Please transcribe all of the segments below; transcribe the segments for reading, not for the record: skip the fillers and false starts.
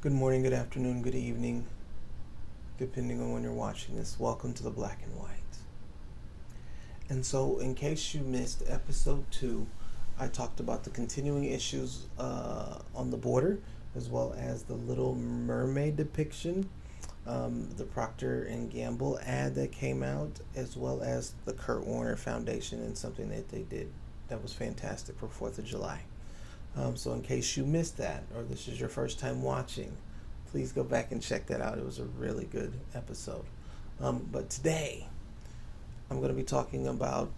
Good morning, good afternoon, good evening, depending on when you're watching this. Welcome to the Black and White. And so, in case you missed episode 2, I talked about the continuing issues on the border, as well as the Little Mermaid depiction, the Procter and Gamble ad that came out, as well as the Kurt Warner Foundation and something that they did that was fantastic for 4th of July. So in case you missed that, or this is your first time watching, please go back and check that out. It was a really good episode. But today, I'm going to be talking about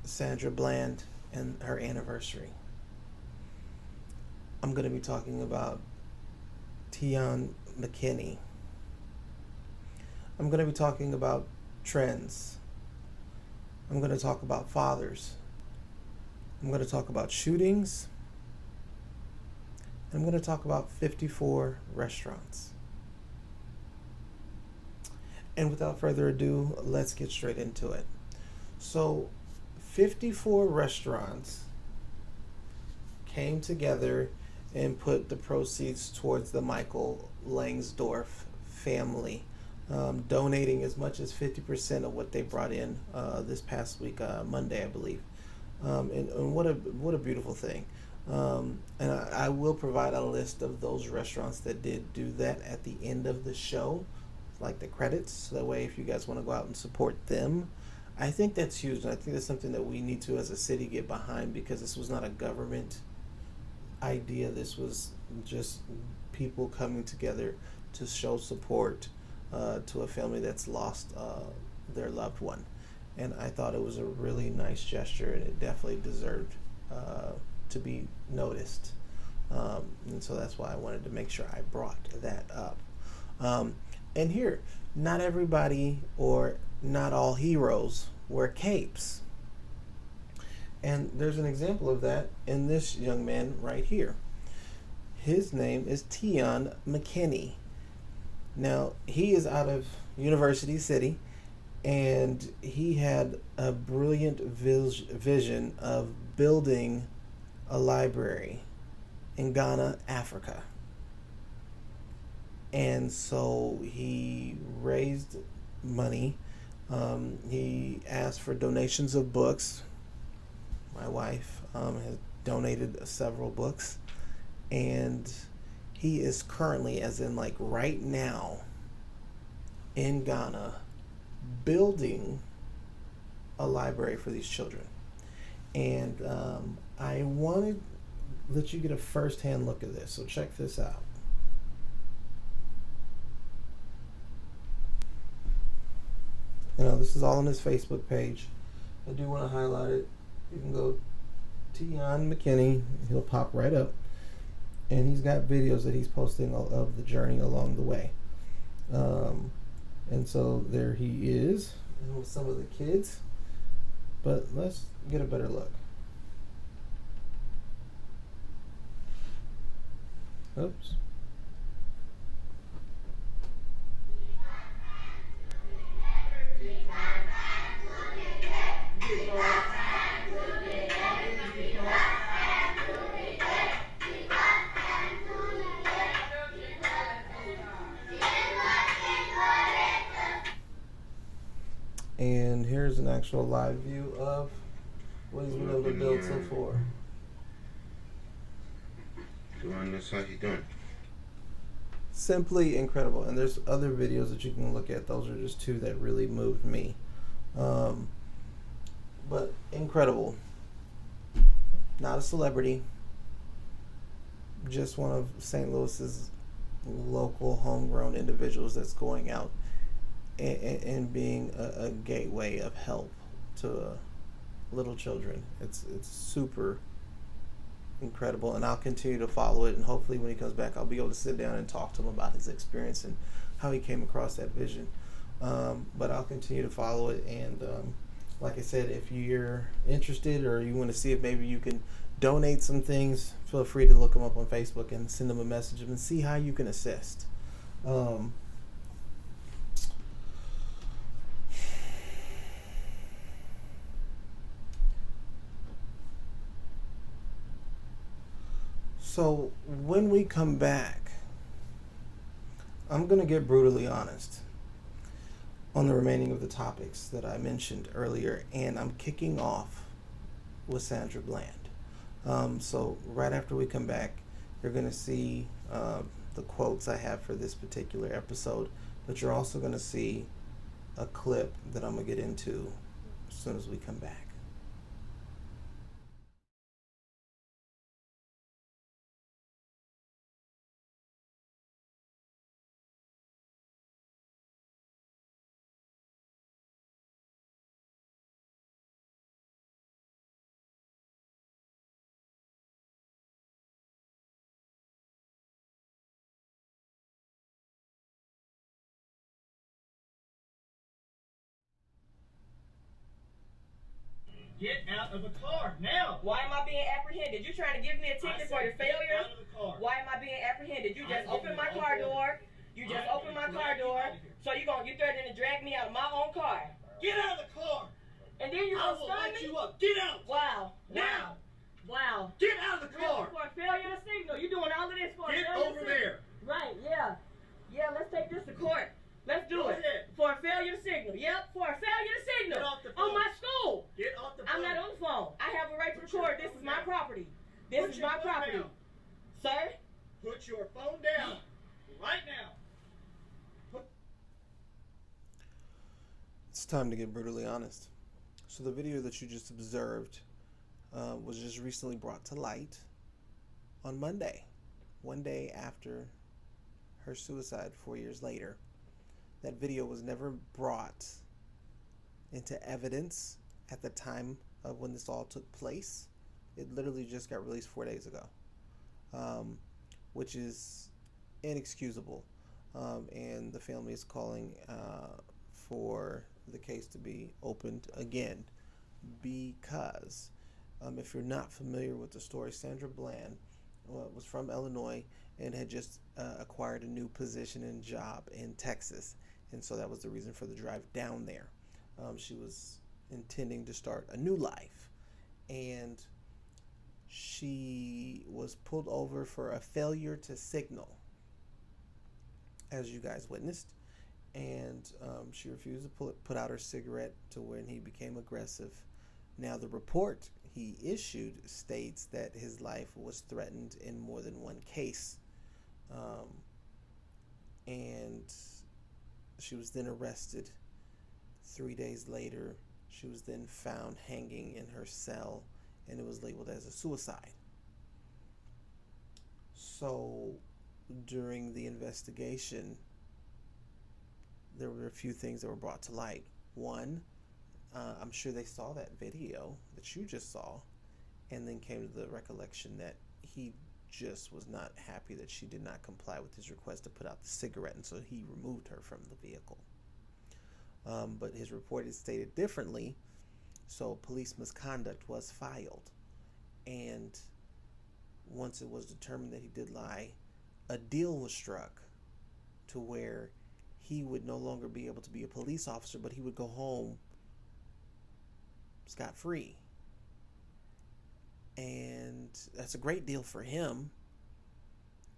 Sandra Bland and her anniversary. I'm going to be talking about Tian McKinney. I'm going to be talking about trends. I'm going to talk about fathers. I'm going to talk about shootings. And I'm going to talk about 54 restaurants. And without further ado, let's get straight into it. So, 54 restaurants came together and put the proceeds towards the Michael Langsdorff family, donating as much as 50% of what they brought in this past week, Monday, I believe. And what a beautiful thing. And I will provide a list of those restaurants that did do that at the end of the show, like the credits. So that way, if you guys want to go out and support them, I think that's huge. And I think that's something that we need to, as a city, get behind, because this was not a government idea. This was just people coming together to show support to a family that's lost their loved one. And I thought it was a really nice gesture, and it definitely deserved to be noticed. And so that's why I wanted to make sure I brought that up. And here, not everybody or not all heroes wear capes. And there's an example of that in this young man right here. His name is Tian McKinney. Now, he is out of University City, and he had a brilliant vision of building a library in Ghana, Africa. And so he raised money. He asked for donations of books. My wife has donated several books. And he is currently, as in like right now, in Ghana, building a library for these children. And I wanted to let you get a first-hand look at this. So check this out. This is all on his Facebook page. I do want to highlight it. You can go Tian McKinney. He'll pop right up. And he's got videos that he's posting of the journey along the way. And so there he is with some of the kids. But let's get a better look. Oops. And here's an actual live view of what he's been able to build so far. Simply incredible. And there's other videos that you can look at. Those are just two that really moved me. But incredible. Not a celebrity. Just one of St. Louis's local homegrown individuals that's going out and being a gateway of help to little children. It's super incredible, and I'll continue to follow it, and hopefully when he comes back I'll be able to sit down and talk to him about his experience and how he came across that vision. But I'll continue to follow it, and like I said, if you're interested or you want to see if maybe you can donate some things, feel free to look him up on Facebook and send him a message and see how you can assist. So when we come back, I'm going to get brutally honest on the remaining of the topics that I mentioned earlier, and I'm kicking off with Sandra Bland. So right after we come back, you're going to see the quotes I have for this particular episode, but you're also going to see a clip that I'm going to get into as soon as we come back. Get out of the car now. Why am I being apprehended? You trying to give me a ticket for your failure? Get out of the car. Why am I being apprehended? You just opened my car door. You just opened my car door. So you threatening to drag me out of my own car. Get out of the car. And then you gonna stun me? I will light you up. Get out. Wow. Now. Wow. Get out of the car. For a failure to signal. You doing all of this for a failure to signal. Get over there. Right, yeah. Yeah, let's take this to court. Let's do it. For a failure to signal. Yep, for a failure to signal. Get off the phone. On my school. Get off the phone. I'm not on the phone. I have a right to record. This is my property. This is my property. Sir? Put your phone down. Right now. It's time to get brutally honest. So the video that you just observed was just recently brought to light on Monday, one day after her suicide 4 years later. That video was never brought into evidence at the time of when this all took place. It literally just got released 4 days ago, which is inexcusable. And the family is calling for the case to be opened again because if you're not familiar with the story, Sandra Bland was from Illinois and had just acquired a new position and job in Texas. And so that was the reason for the drive down there. She was intending to start a new life. And she was pulled over for a failure to signal, as you guys witnessed. And she refused to put out her cigarette to when he became aggressive. Now, the report he issued states that his life was threatened in more than one case. And she was then arrested. 3 days later, she was then found hanging in her cell, and it was labeled as a suicide. So during the investigation, there were a few things that were brought to light. One, I'm sure they saw that video that you just saw and then came to the recollection that he just was not happy that she did not comply with his request to put out the cigarette, and so he removed her from the vehicle. But his report is stated differently, so police misconduct was filed. And once it was determined that he did lie, a deal was struck to where he would no longer be able to be a police officer, but he would go home scot-free. And that's a great deal for him,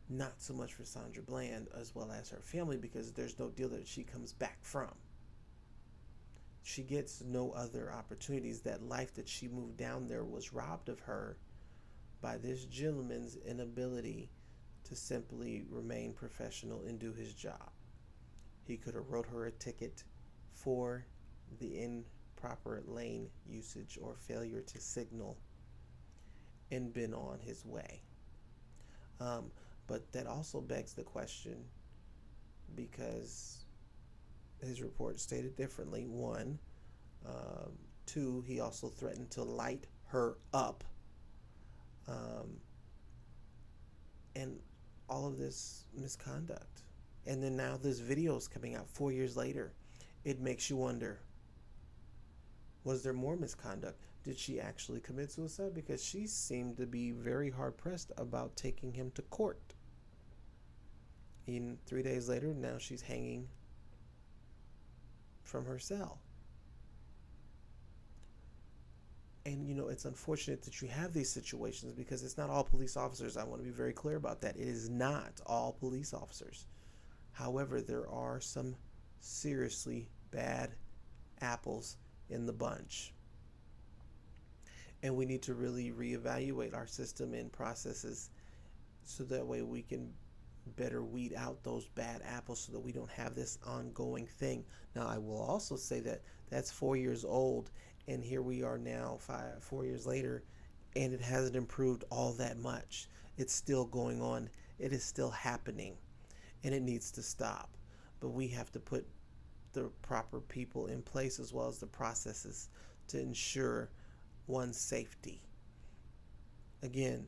not so much for Sandra Bland as well as her family, because there's no deal that she comes back from. She gets no other opportunities. That life that she moved down there was robbed of her by this gentleman's inability to simply remain professional and do his job. He could have wrote her a ticket for the improper lane usage or failure to signal and been on his way. But that also begs the question, because his report stated differently. One, two, he also threatened to light her up. And all of this misconduct. And then now this video is coming out 4 years later. It makes you wonder, was there more misconduct? Did she actually commit suicide? Because she seemed to be very hard-pressed about taking him to court. And 3 days later, now she's hanging from her cell. And it's unfortunate that you have these situations because it's not all police officers. I want to be very clear about that. It is not all police officers. However, there are some seriously bad apples in the bunch. And we need to really reevaluate our system and processes so that way we can better weed out those bad apples so that we don't have this ongoing thing. Now, I will also say that that's 4 years old, and here we are now 4 years later, and it hasn't improved all that much. It's still going on. It is still happening, and it needs to stop. But we have to put the proper people in place as well as the processes to ensure one's safety. Again,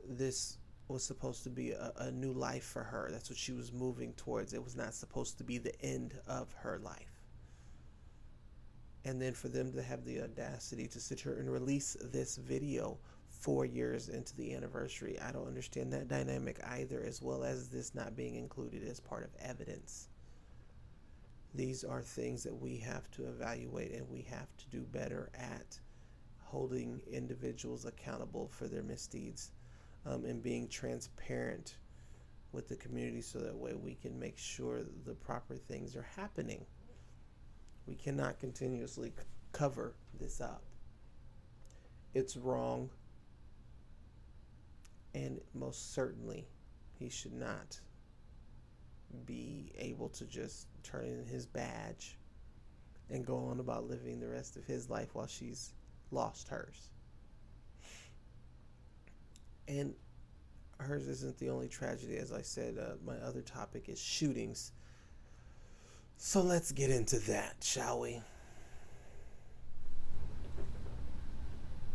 this was supposed to be a new life for her. That's what she was moving towards. It was not supposed to be the end of her life. And then for them to have the audacity to sit here and release this video 4 years into the anniversary, I don't understand that dynamic either, as well as this not being included as part of evidence. These are things that we have to evaluate, and we have to do better at holding individuals accountable for their misdeeds, and being transparent with the community so that way we can make sure the proper things are happening. We cannot continuously cover this up. It's wrong, and most certainly he should not be able to just turn in his badge and go on about living the rest of his life while she's lost hers. And hers isn't the only tragedy. As I said, my other topic is shootings. So let's get into that, shall we?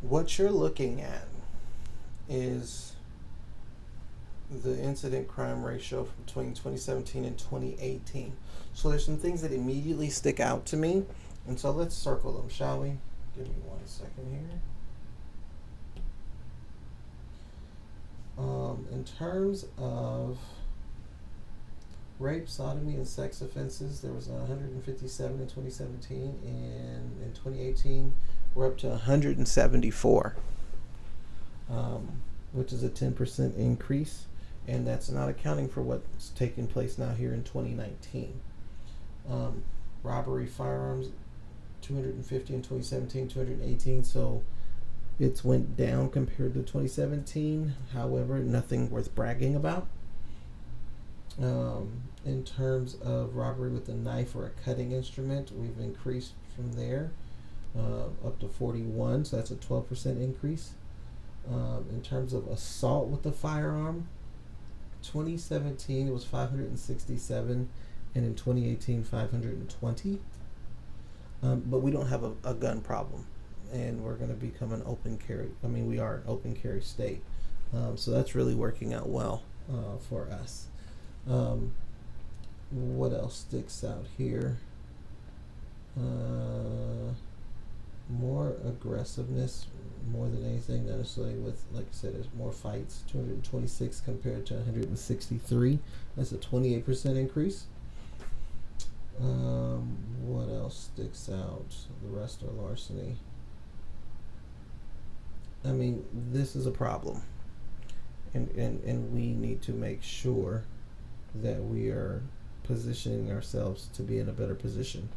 What you're looking at is the incident crime ratio between 2017 and 2018. So there's some things that immediately stick out to me. And so let's circle them, shall we? Give me 1 second here. In terms of rape, sodomy, and sex offenses, there was 157 in 2017, and in 2018, we're up to 174, which is a 10% increase, and that's not accounting for what's taking place now here in 2019. Robbery, firearms, 250 in 2017, 218, so it's went down compared to 2017. However, nothing worth bragging about. In terms of robbery with a knife or a cutting instrument, we've increased from there up to 41, so that's a 12% increase. In terms of assault with a firearm, 2017 it was 567, and in 2018 520. But we don't have a gun problem, and we're going to become an open carry. We are an open carry state, so that's really working out well for us. What else sticks out here? More aggressiveness, more than anything, not necessarily with, like I said, there's more fights. 226 compared to 163. That's a 28% increase. What else sticks out? The rest are larceny. This is a problem, and we need to make sure that we are positioning ourselves to be in a better position.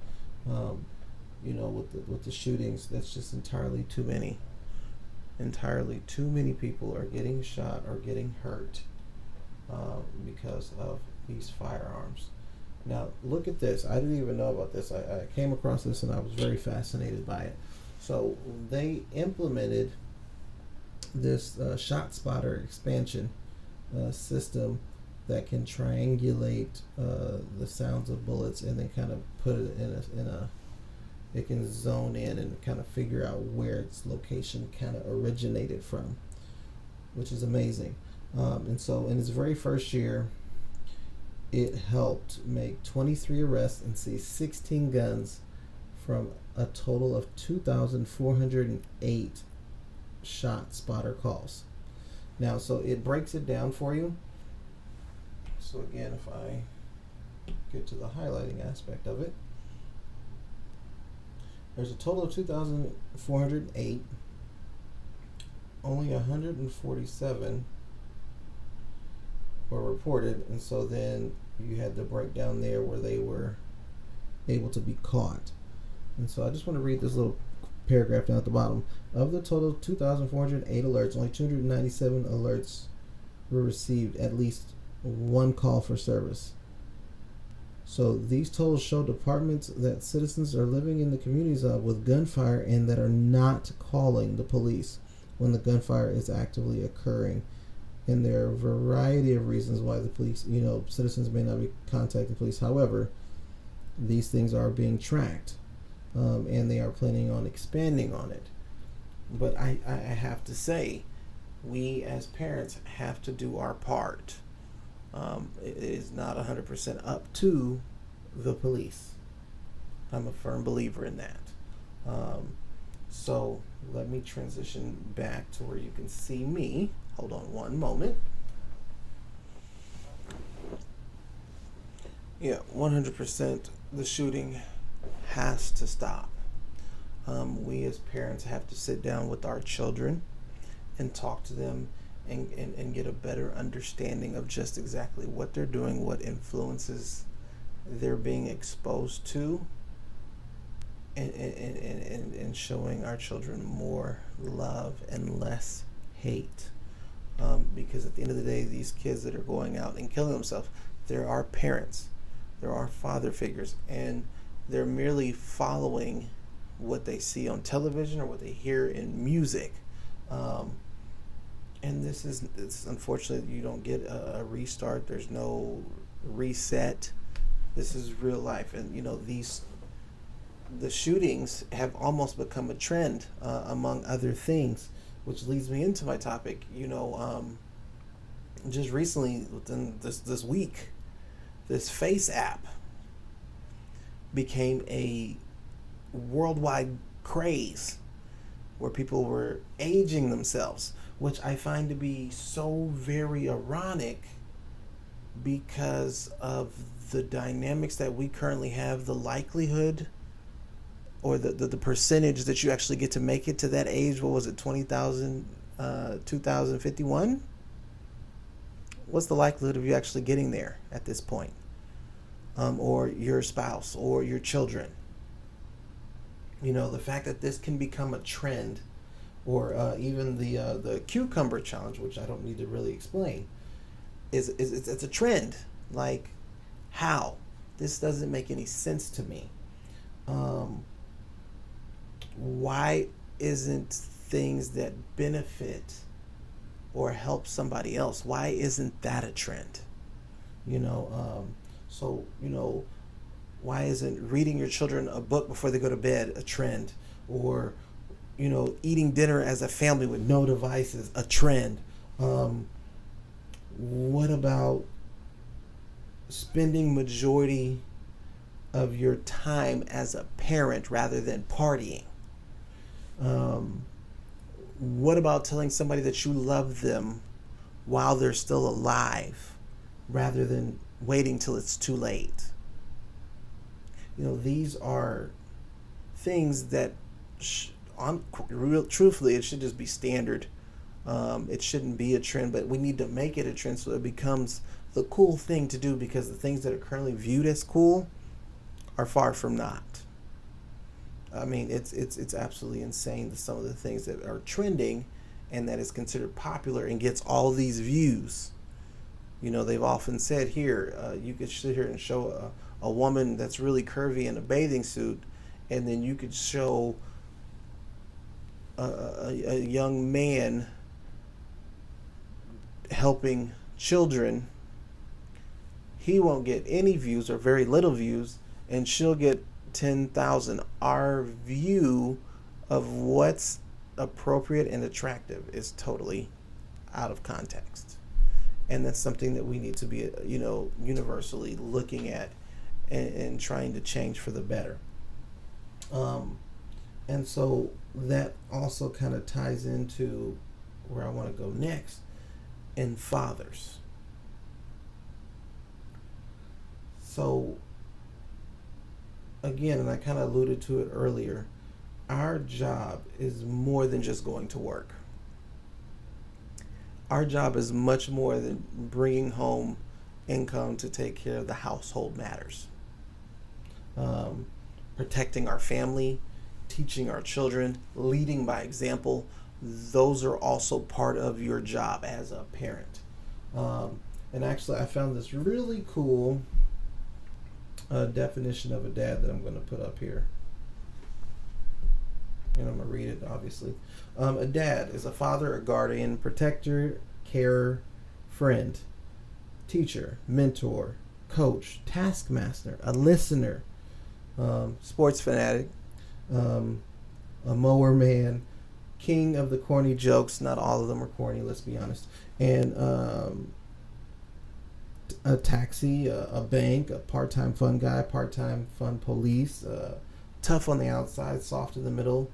With the shootings, that's just entirely too many. Entirely too many people are getting shot or getting hurt because of these firearms. Now, look at this. I didn't even know about this. I came across this and I was very fascinated by it. So they implemented this ShotSpotter expansion system that can triangulate the sounds of bullets and then kind of put it it can zone in and kind of figure out where its location kind of originated from, which is amazing. And so in its very first year, it helped make 23 arrests and seize 16 guns from a total of 2,408 ShotSpotter calls. Now, so it breaks it down for you. So again, if I get to the highlighting aspect of it, There's a total of 2,408. Only 147 were reported, and so then you had the breakdown there where they were able to be caught. And so I just want to read this little paragraph down at the bottom. Of the total 2,408 alerts, only 297 alerts were received at least one call for service. So these totals show departments that citizens are living in the communities of with gunfire and that are not calling the police when the gunfire is actively occurring. And there are a variety of reasons why the police, citizens may not be contacting police. However, these things are being tracked, and they are planning on expanding on it. But I have to say, we as parents have to do our part. It is not 100% up to the police. I'm a firm believer in that. So let me transition back to where you can see me. Hold on one moment. Yeah, 100% the shooting has to stop. We as parents have to sit down with our children and talk to them and get a better understanding of just exactly what they're doing, what influences they're being exposed to, and showing our children more love and less hate. Because at the end of the day, these kids that are going out and killing themselves, there are parents, there are father figures, and they're merely following what they see on television or what they hear in music. And it's unfortunately, you don't get a restart. There's no reset. This is real life. And, the shootings have almost become a trend, among other things, which leads me into my topic. Just recently, within this week, this Face app became a worldwide craze where people were aging themselves, which I find to be so very ironic because of the dynamics that we currently have. The likelihood or the percentage that you actually get to make it to that age, what was it, 2051? What's the likelihood of you actually getting there at this point? Or your spouse or your children? The fact that this can become a trend, or even the cucumber challenge, which I don't need to really explain, it's a trend. Like, how? This doesn't make any sense to me. Why isn't things that benefit or help somebody else, why isn't that a trend? Why isn't reading your children a book before they go to bed a trend? Or, eating dinner as a family with no devices a trend? What about spending majority of your time as a parent rather than partying? What about telling somebody that you love them while they're still alive rather than waiting till it's too late? These are things that, truthfully, it should just be standard. It shouldn't be a trend, but we need to make it a trend so it becomes the cool thing to do, because the things that are currently viewed as cool are far from not. I mean, it's absolutely insane, some of the things that are trending and that is considered popular and gets all these views. They've often said here, you could sit here and show a woman that's really curvy in a bathing suit, and then you could show a young man helping children. He won't get any views or very little views, and she'll get 10,000. Our view of what's appropriate and attractive is totally out of context. And that's something that we need to be, universally looking at and trying to change for the better. And so that also kind of ties into where I want to go next, in fathers. So again, and I kind of alluded to it earlier, our job is more than just going to work. Our job is much more than bringing home income to take care of the household matters. Protecting our family, teaching our children, leading by example, those are also part of your job as a parent. And actually, I found this really cool definition of a dad that I'm going to put up here. And I'm going to read it, obviously. A dad is a father, a guardian, protector, carer, friend, teacher, mentor, coach, taskmaster, a listener, sports fanatic, a mower man, king of the corny jokes. Not all of them are corny, let's be honest. And a taxi, a bank, a part-time fun guy, part-time fun police, tough on the outside, soft in the middle.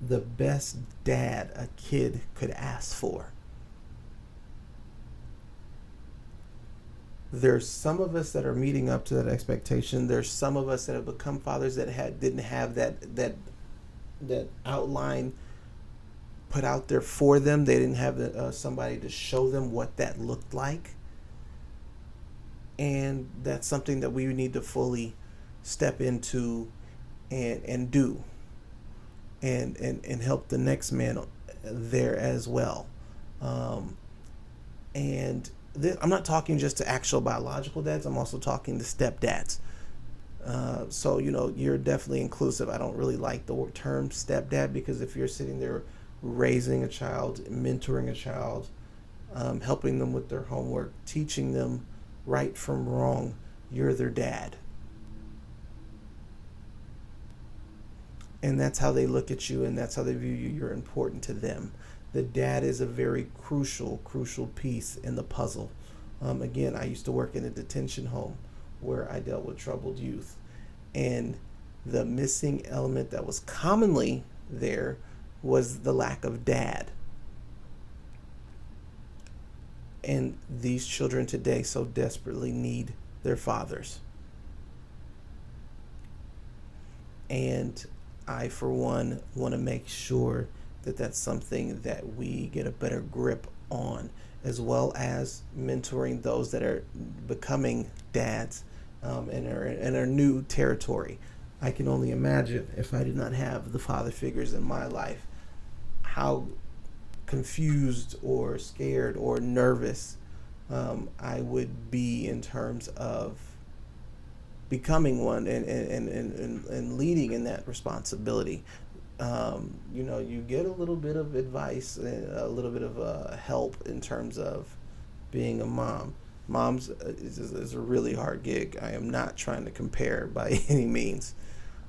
The best dad a kid could ask for. There's some of us that are meeting up to that expectation. There's some of us that have become fathers that didn't have that outline put out there for them. They didn't have somebody to show them what that looked like. And that's something that we need to fully step into and do. And help the next man there as well. I'm not talking just to actual biological dads. I'm also talking to stepdads. So, you're definitely inclusive. I don't really like the term stepdad, because if you're sitting there raising a child, mentoring a child, helping them with their homework, teaching them right from wrong, you're their dad. And that's how they look at you, and that's how they view you. You're important to them. The dad is a very crucial piece in the puzzle. Again, I used to work in a detention home where I dealt with troubled youth. And the missing element that was commonly there was the lack of dad. And these children today so desperately need their fathers. And I, for one, want to make sure that that's something that we get a better grip on, as well as mentoring those that are becoming dads and are in our new territory. I can only imagine, if I did not have the father figures in my life, how confused or scared or nervous I would be in terms of becoming one and leading in that responsibility. You get a little bit of advice and a little bit of help in terms of being a mom. Mom's is a really hard gig. I am not trying to compare by any means,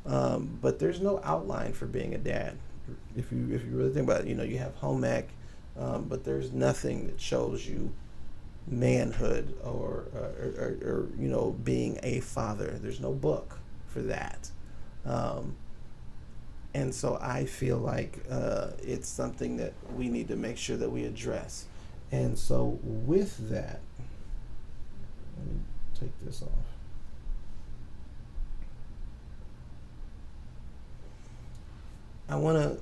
but there's no outline for being a dad. If you really think about it, you have home ec, but there's nothing that shows you manhood or being a father. There's no book for that. And so I feel like it's something that we need to make sure that we address. And so with that, let me take this off. I want to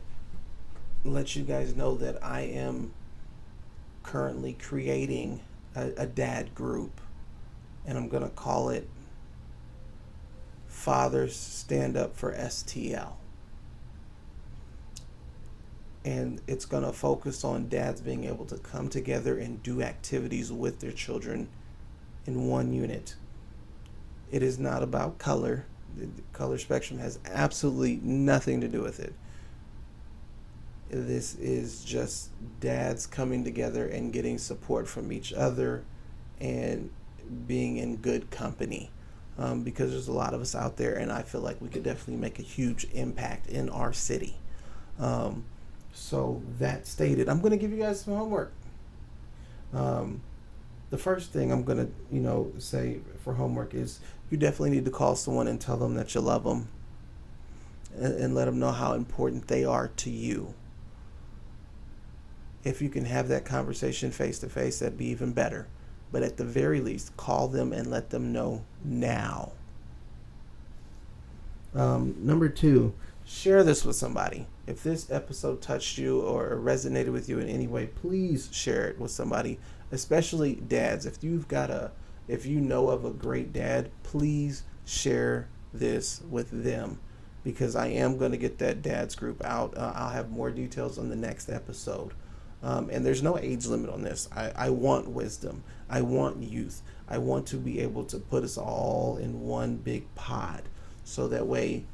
let you guys know that I am currently creating a dad group, and I'm going to call it Fathers Stand Up for STL. And it's going to focus on dads being able to come together and do activities with their children in one unit. It is not about color. The color spectrum has absolutely nothing to do with it. This is just dads coming together and getting support from each other and being in good company. Because there's a lot of us out there, and I feel like we could definitely make a huge impact in our city. So that stated, I'm going to give you guys some homework. The first thing I'm going to, say for homework is you definitely need to call someone and tell them that you love them and let them know how important they are to you. If you can have that conversation face to face, that'd be even better. But at the very least, call them and let them know now. Number 2, share this with somebody. If this episode touched you or resonated with you in any way, please share it with somebody, especially dads. If you know of a great dad, please share this with them, because I am going to get that dads group out. I'll have more details on the next episode. And there's no age limit on this. I want wisdom. I want youth. I want to be able to put us all in one big pod, so that way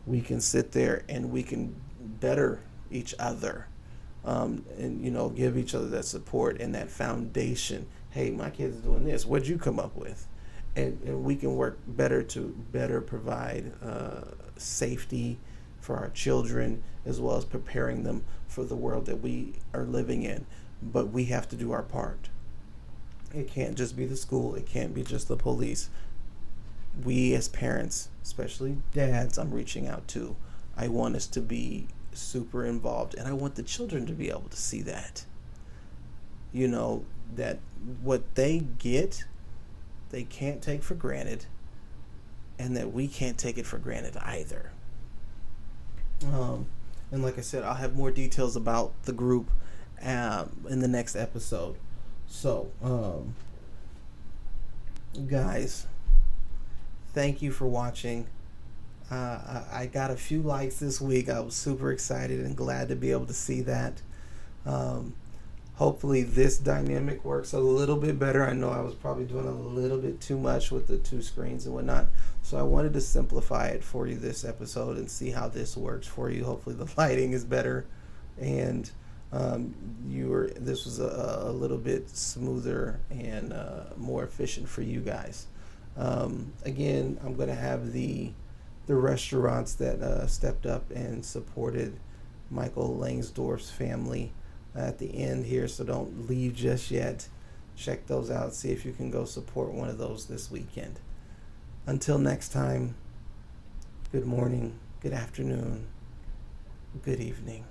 we can sit there and we can better each other, and give each other that support and that foundation. Hey, my kid's doing this. What'd you come up with? And we can work better to better provide safety for our children, as well as preparing them for the world that we are living in. But we have to do our part. It can't just be the school. It can't be just the police. We as parents, especially dads, I'm reaching out to. I want us to be super involved, and I want the children to be able to see that. That what they get, they can't take for granted, and that we can't take it for granted either. And like I said, I'll have more details about the group in the next episode. So, guys, thank you for watching. I got a few likes this week. I was super excited and glad to be able to see that. Hopefully this dynamic works a little bit better. I know I was probably doing a little bit too much with the two screens and whatnot. So I wanted to simplify it for you this episode and see how this works for you. Hopefully the lighting is better, and this was a little bit smoother and more efficient for you guys. Again, I'm going to have the restaurants that stepped up and supported Michael Langsdorf's family at the end here, so don't leave just yet. Check those out. See if you can go support one of those this weekend. Until next time, good morning, good afternoon, good evening.